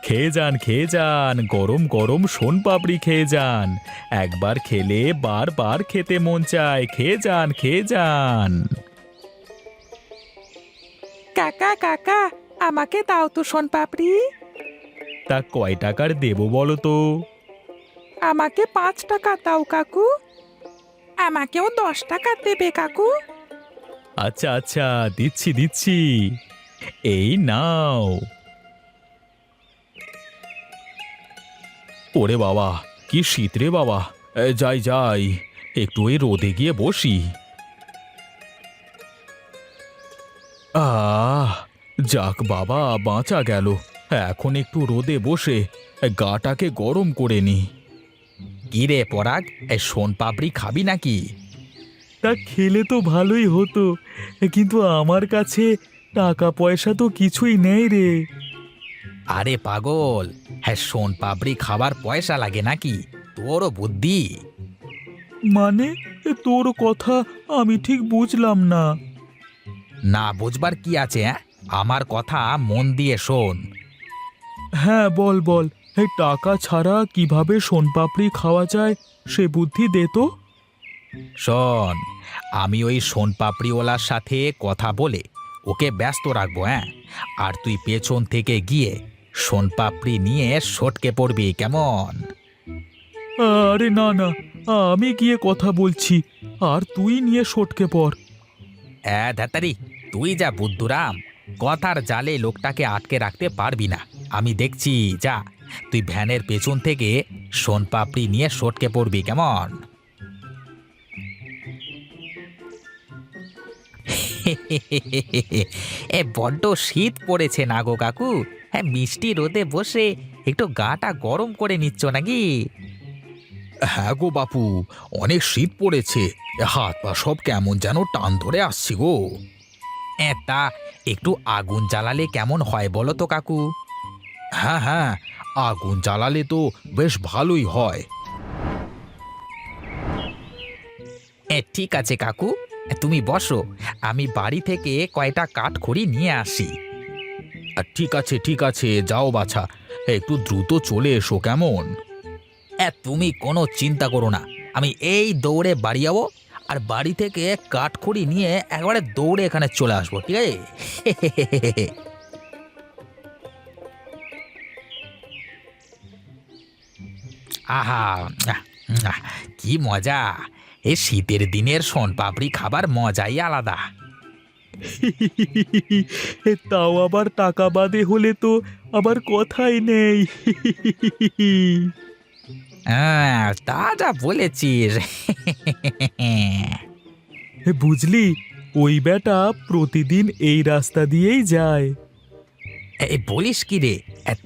খেয়ে যান, গরম গরম শোনপাপড়ি খেয়ে যান। একবার খেলে বারবার খেতে মন চায়। খেয়ে যান। কাকা কাকা, আমাকে দাও তো শোনপাপড়ি। তা কয় টাকার দেবো বলো তো? আমাকে 5 টাকা দাও কাকু। আমাকেও 10 টাকা দেবে কাকু। আচ্ছা আচ্ছা, দিচ্ছি। এই নাও। ওরে বাবা, কি শীত রে বাবা! যাই একটু এই রোদে গিয়ে বসি। আহ, যাক বাবা, বাঁচা গেল। এখন একটু রোদে বসে গাটাকে গরম করে নি। কি রে পরাগ, এই শোনপাপড়ি খাবি নাকি? তা খেলে তো ভালোই হতো, কিন্তু আমার কাছে টাকা পয়সা তো কিছুই নেই রে। আরে পাগল, হ্যাঁ শোনপাপড়ি খাবার পয়সা লাগে নাকি? তোরও বুদ্ধি। মানে, তোর কথা আমি ঠিক বুঝলাম না। না বুঝবার কি আছে? হ্যাঁ, আমার কথা মন দিয়ে শোন। হ্যাঁ, বল। এই টাকা ছাড়া কিভাবে শোনপাপড়ি খাওয়া যায় সে বুদ্ধি দে তো। শোন, আমি ওই শোনপাপড়িওয়ালার সাথে কথা বলে ওকে ব্যস্ত রাখবো। হ্যাঁ, আর তুই পেছন থেকে গিয়ে শোনপাপড়ি নিয়ে সটকে পড়বি, কেমন? আরে না, আমি গিয়ে কথা বলছি, আর তুই নিয়ে সটকে পড়। ধ্যাতারি, তুই যা বুদ্ধুরাম, কথার জালে লোকটাকে আটকে রাখতে পারবি না। আমি দেখছি, যা তুই ভ্যানের পেছন থেকে শোনপাপড়ি নিয়ে সটকে পড়বি, কেমন? এ বড্ড শীত পড়েছে না গো কাকু? হ্যাঁ, মিষ্টি রোদে বসে একটু গাটা গরম করে নিচ্ছ নাকি? হ্যাঁ গো বাপু, অনেক শীত পড়েছে। হাত পা সব কেমন যেন টান ধরে আসছি গো। তা একটু আগুন জ্বালালে কেমন হয় বলো তো কাকু? হ্যাঁ, আগুন জ্বালালে তো বেশ ভালোই হয়। ঠিক আছে কাকু, তুমি বসো, আমি বাড়ি থেকে কয়টা কাঠখড়ি নিয়ে আসি। ঠিক আছে, যাও বাছা, একটু দ্রুত চলে এসো, কেমন? তুমি কোনো চিন্তা করো না, আমি এই দৌড়ে বাড়ি যাবো, আর বাড়ি থেকে কাঠখড়ি নিয়ে একবারে দৌড়ে এখানে চলে আসবো, ঠিক আছে? আহা, আহ, আহ, কি মজা! এই শীতের দিনের শোনপাপড়ি খাবার মজাই আলাদা। তাও আবার টাকা বাদে হলে তো আবার কথাই নেই। তা যা বলেছিস। বুঝলি, ওই বেটা প্রতিদিন এই রাস্তা দিয়েই যায়। এই বলিস কি রে?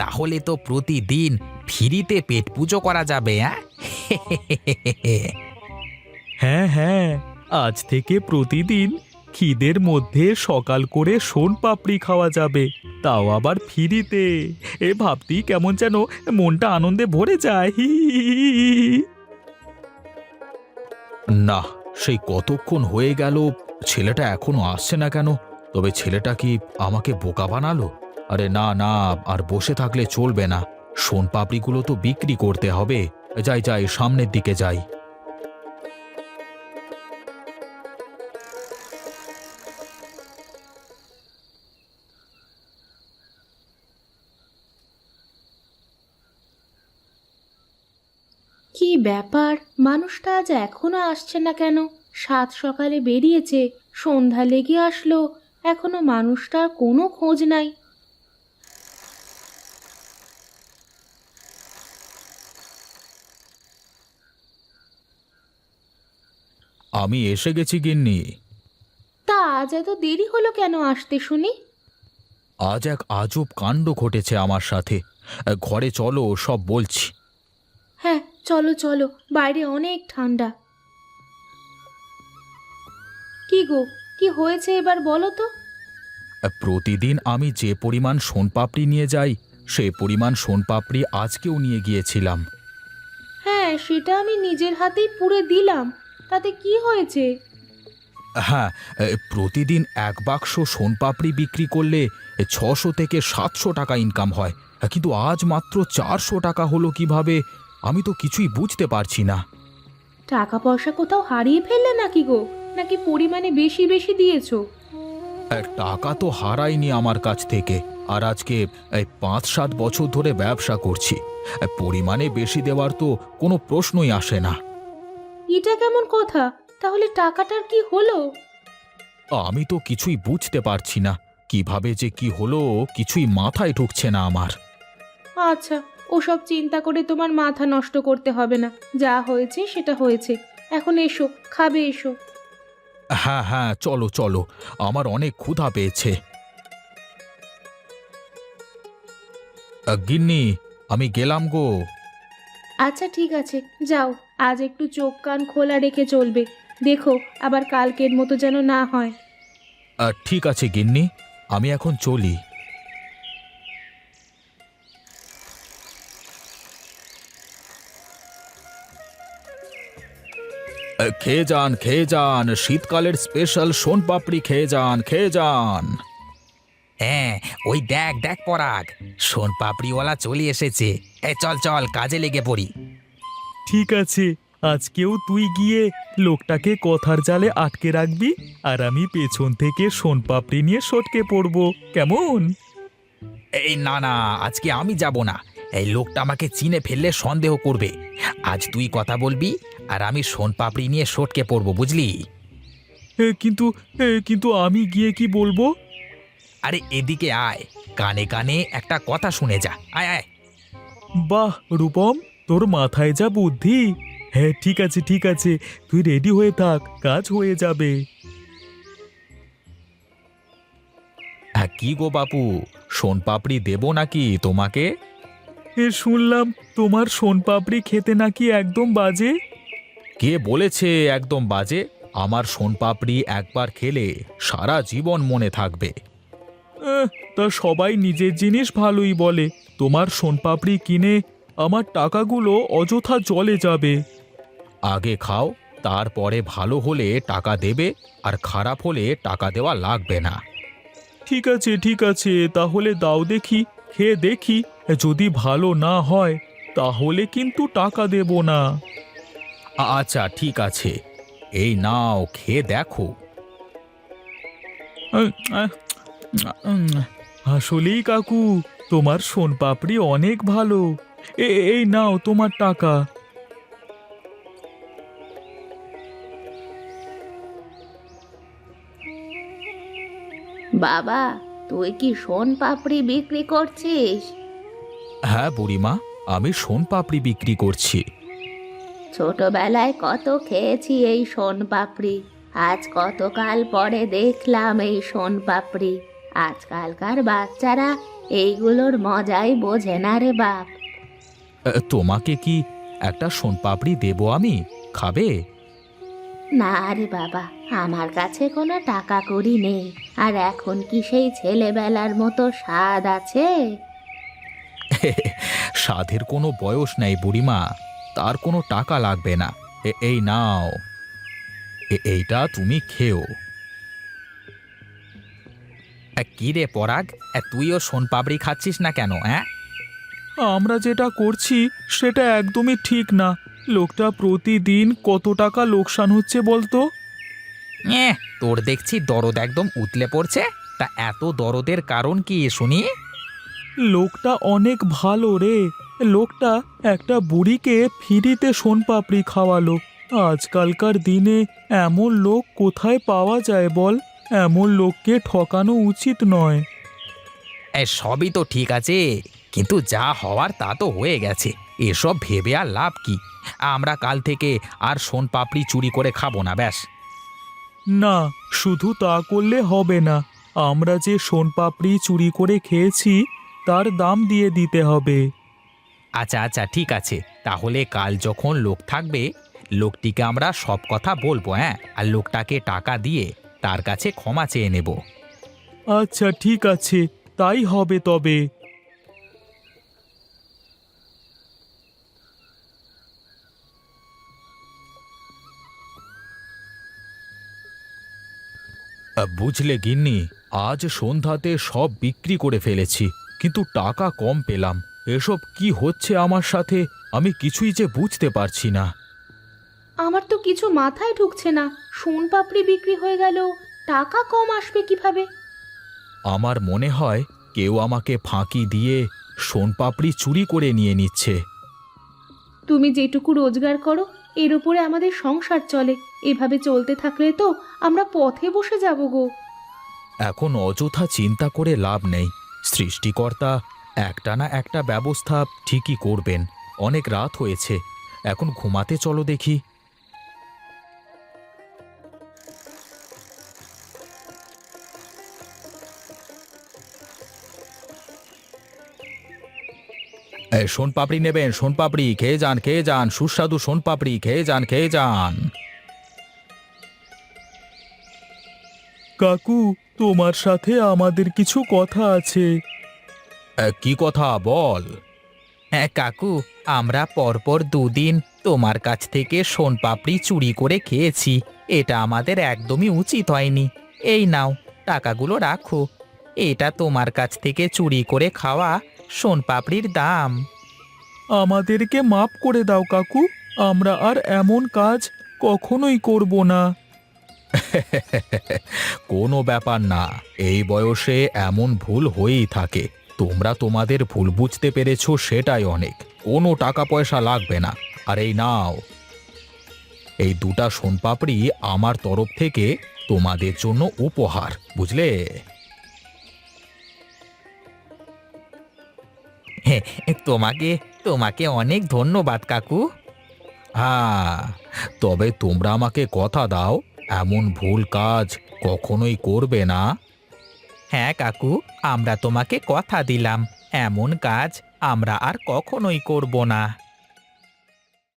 তাহলে তো প্রতিদিন ফ্রিতে পেট পুজো করা যাবে, হ্যাঁ? হ্যাঁ, আজ থেকে প্রতিদিন খিদের মধ্যে সকাল করে শোনপাপড়ি খাওয়া যাবে, তাও আবার ফ্রিতে। ভাবতেই কেমন যেন মনটা আনন্দে ভরে যায়। না, সেই কতক্ষণ হয়ে গেল, ছেলেটা এখনো আসছে না কেন? তবে ছেলেটা কি আমাকে বোকা বানালো? আরে না, আর বসে থাকলে চলবে না। শোনপাপড়িগুলো তো বিক্রি করতে হবে। যাই, সামনের দিকে যাই। কি ব্যাপার, মানুষটা আজ এখনো আসছে না কেন? সাত সকালে বেরিয়েছে, সন্ধ্যা লেগে আসলো, এখনো মানুষটার কোনো খোঁজ নাই। আমি এসে গেছি গিন্নি। তা আজ এত দেরি হলো কেন আসতে শুনি? আজ এক আজব কাণ্ড ঘটেছে আমার সাথে। ঘরে চলো, সব বলছি। হ্যাঁ, চলো চলো, বাইরে অনেক ঠান্ডা। কি গো, কি হয়েছে এবার বলো তো? প্রতিদিন আমি যে পরিমাণ শোনপাপড়ি নিয়ে যাই, সে পরিমাণ শোনপাপড়ি আজকেও নিয়ে গিয়েছিলাম। হ্যাঁ, সেটা আমি নিজের হাতেই পুড়ে দিলাম, তাতে কি হয়েছে? হ্যাঁ, প্রতিদিন এক বাক্স শোনপাপড়ি বিক্রি করলে 600 থেকে 700 টাকা ইনকাম হয়। কিন্তু আজ মাত্র 400 টাকা হলো কিভাবে? আমি তো কিছুই বুঝতে পারছি না। টাকা পয়সা কোথাও হারিয়ে ফেললে নাকি গো, নাকি পরিমাণে বেশি বেশি দিয়েছো? টাকা তো হারাইনি আমার কাছ থেকে। আর আজকে এই 5-7 বছর ধরে ব্যবসা করছি। পরিমাণে বেশি দেওয়ার তো কোনো প্রশ্নই আসে না। এটা কেমন কথা? তাহলে টাকাটার কি হলো? আমি তো কিছুই বুঝতে পারছি না। কিভাবে যে কি হলো কিছুই মাথায় ঢুকছে না আমার। আচ্ছা, ওসব চিন্তা করে তোমার মাথা নষ্ট করতে হবে না। যা হয়েছে সেটা হয়েছে। এখন এসো, খাবে এসো। হ্যাঁ হ্যাঁ, চলো চলো, আমার অনেক ক্ষুধা পেয়েছে। গিন্নি, আমি গেলাম গো। আচ্ছা ঠিক আছে, যাও। আজ একটু চোখ কান খোলা রেখে চলবে। দেখো আবার কালকের মতো যেন না হয়। ঠিক আছে গিন্নি, আমি এখন চলি। খেয়ে যান খেয়ে যান, শীতকালের স্পেশাল সোনপাপড়ি খেয়ে যান খেয়ে যান। হ্যাঁ, ওই দেখ দেখ পরাগ, সোন পাপড়িওয়ালা চলে এসেছে। চল চল, কাজে লেগে পড়ি। ঠিক আছে, আজকেও তুই গিয়ে লোকটাকে কথার জালে আটকে রাখবি, আর আমি পেছন থেকে সোনপাপড়ি নিয়ে সটকে পড়ব, কেমন? এই না না, আজকে আমি যাব না। এই লোকটা আমাকে চিনে ফেললে সন্দেহ করবে। আজ তুই কথা বলবি, আর আমি সোন পাপড়ি নিয়ে সটকে পড়বো, বুঝলি? কিন্তু আমি গিয়ে কি বলবো? আরে এদিকে আয়, কানে কানে একটা কথা শুনে যা। আয় আয়। বাহ রূপম, তোর মাথায় যা বুদ্ধি! হ্যাঁ ঠিক আছে ঠিক আছে, তুই রেডি হয়ে থাক, কাজ হয়ে যাবে। কি গো বাপু, সোনপাপড়ি দেবো নাকি তোমাকে? শুনলাম তোমার সোনপাপড়ি খেতে নাকি একদম বাজে। কে বলেছে একদম বাজে? আমার সোনপাপড়ি একবার খেলে সারা জীবন মনে থাকবে। তা সবাই নিজের জিনিস ভালোই বলে, তোমার সোনপাপড়ি কিনে আমার টাকাগুলো অযথা জলে যাবে। আগে খাও, তারপরে ভালো হলে টাকা দেবে, আর খারাপ হলে টাকা দেওয়া লাগবে না। ঠিক আছে, তাহলে দাও দেখি, খেয়ে দেখি, যদি ভালো না হয় তাহলে কিন্তু টাকা দেব না। আচ্ছা ঠিক আছে, এই নাও, খেয়ে দেখো। আসলেই কাকু, তোমার সোনপাপড়ি অনেক ভালো। এই নাও তোমার টাকা। বাবা, তুই কি সোন পাপড়ি বিক্রি করছিস? হ্যাঁ বুড়িমা, আমি সোনপাপড়ি বিক্রি করছি। ছোটবেলায় কত খেয়েছি এই সোন পাপড়ি, আজ কতকাল পরে দেখলাম এই সোন পাপড়ি। আজকালকার বাচ্চারা এইগুলোর মজাই বোঝে না রে বাপ। তোমাকে কি একটা সোনপাপড়ি দেবো আমি, খাবে? না রে বাবা, আমার কাছে কোনো টাকা কড়ি নেই। আর এখন কি সেই ছেলেবেলার মতো স্বাদ আছে? সাধের কোনো বয়স নেই বুড়িমা, তার কোনো টাকা লাগবে না। এই নাও, এইটা তুমি খেও। কি রে পরাগ, তুইও সোন পাপড়ি খাচ্ছিস না কেন? হ্যাঁ, আমরা যেটা করছি সেটা একদমই ঠিক না। লোকটা প্রতিদিন কত টাকা লোকসান হচ্ছে বলতো? তোর দেখছি দরদ একদম উতলে পড়ছে। তা এত দরদের কারণ কি শুনি? লোকটা অনেক ভালো রে। লোকটা একটা বুড়িকে ফ্রিতে সোনপাপড়ি খাওয়ালো। আজকালকার দিনে এমন লোক কোথায় পাওয়া যায় বল? এমন লোককে ঠকানো উচিত নয়। সবই তো ঠিক আছে, কিন্তু যা হওয়ার তা তো হয়ে গেছে। এসব ভেবে আর লাভ কি? আমরা কাল থেকে আর সোন পাপড়ি চুরি করে খাবো না, ব্যাস। না, শুধু তা করলে হবে না। আমরা যে সোনপাপড়ি চুরি করে খেয়েছি তার দাম দিয়ে দিতে হবে। আচ্ছা আচ্ছা ঠিক আছে, তাহলে কাল যখন লোক থাকবে, লোকটিকে আমরা সব কথা বলবো। হ্যাঁ, আর লোকটাকে টাকা দিয়ে তার কাছে ক্ষমা চেয়ে নেব। আচ্ছা ঠিক আছে, তাই হবে তবে। বুঝলে গিন্নি, আজ সন্ধ্যাতে সব বিক্রি করে ফেলেছি। কিন্তু টাকা কম পেলাম। এসব কি হচ্ছে আমার সাথে, আমি কিছুই যে বুঝতে পারছি না। আমার তো কিছু মাথায় ঢুকছে না, সোনপাপড়ি বিক্রি হয়ে গেল, টাকা কম আসবে কিভাবে? আমার মনে হয় কেউ আমাকে ফাঁকি দিয়ে সোনপাপড়ি চুরি করে নিয়ে নিচ্ছে। তুমি যেটুকু রোজগার করো এর উপরে আমাদের সংসার চলে, এভাবে চলতে থাকলে তো আমরা পথে বসে যাব গো। এখন অযথা চিন্তা করে লাভ নেই। সৃষ্টিকর্তা একটা না একটা ব্যবস্থা ঠিকই করবেন। অনেক রাত হয়েছে, এখন ঘুমাতে চলো দেখি। সোনপাপড়ি নেবেন? সোনপাপড়ি খেয়ে যান, খেয়ে যান, সুস্বাদু সোনপাপড়ি খেয়ে যান, খেয়ে যান। কাকু, তোমার সাথে আমাদের কিছু কথা আছে। কি কথা বল? হ্যাঁ কাকু, আমরা পরপর দুদিন তোমার কাছ থেকে সোনপাপড়ি চুরি করে খেয়েছি। এটা আমাদের একদমই উচিত হয়নি। এই নাও, টাকাগুলো রাখো। এটা তোমার কাছ থেকে চুরি করে খাওয়া সোনপাপড়ির দাম। আমাদেরকে মাফ করে দাও কাকু, আমরা আর এমন কাজ কখনোই করব না। কোনো ব্যাপার না, এই বয়সে এমন ভুল হয়েই থাকে। তোমরা তোমাদের ভুল বুঝতে পেরেছো, সেটাই অনেক। কোনো টাকা পয়সা লাগবে না। আর এই নাও, এই দুটা সোনপাপড়ি আমার তরফ থেকে তোমাদের জন্য উপহার, বুঝলে? হ্যাঁ, তোমাকে তোমাকে অনেক ধন্যবাদ কাকু। হ্যাঁ, তবে তোমরা আমাকে কথা দাও, এমন ভুল কাজ কখনোই করবে না। হ্যাঁ কাকু, আমরা তোমাকে কথা দিলাম, এমন কাজ আমরা আর কখনোই করব না।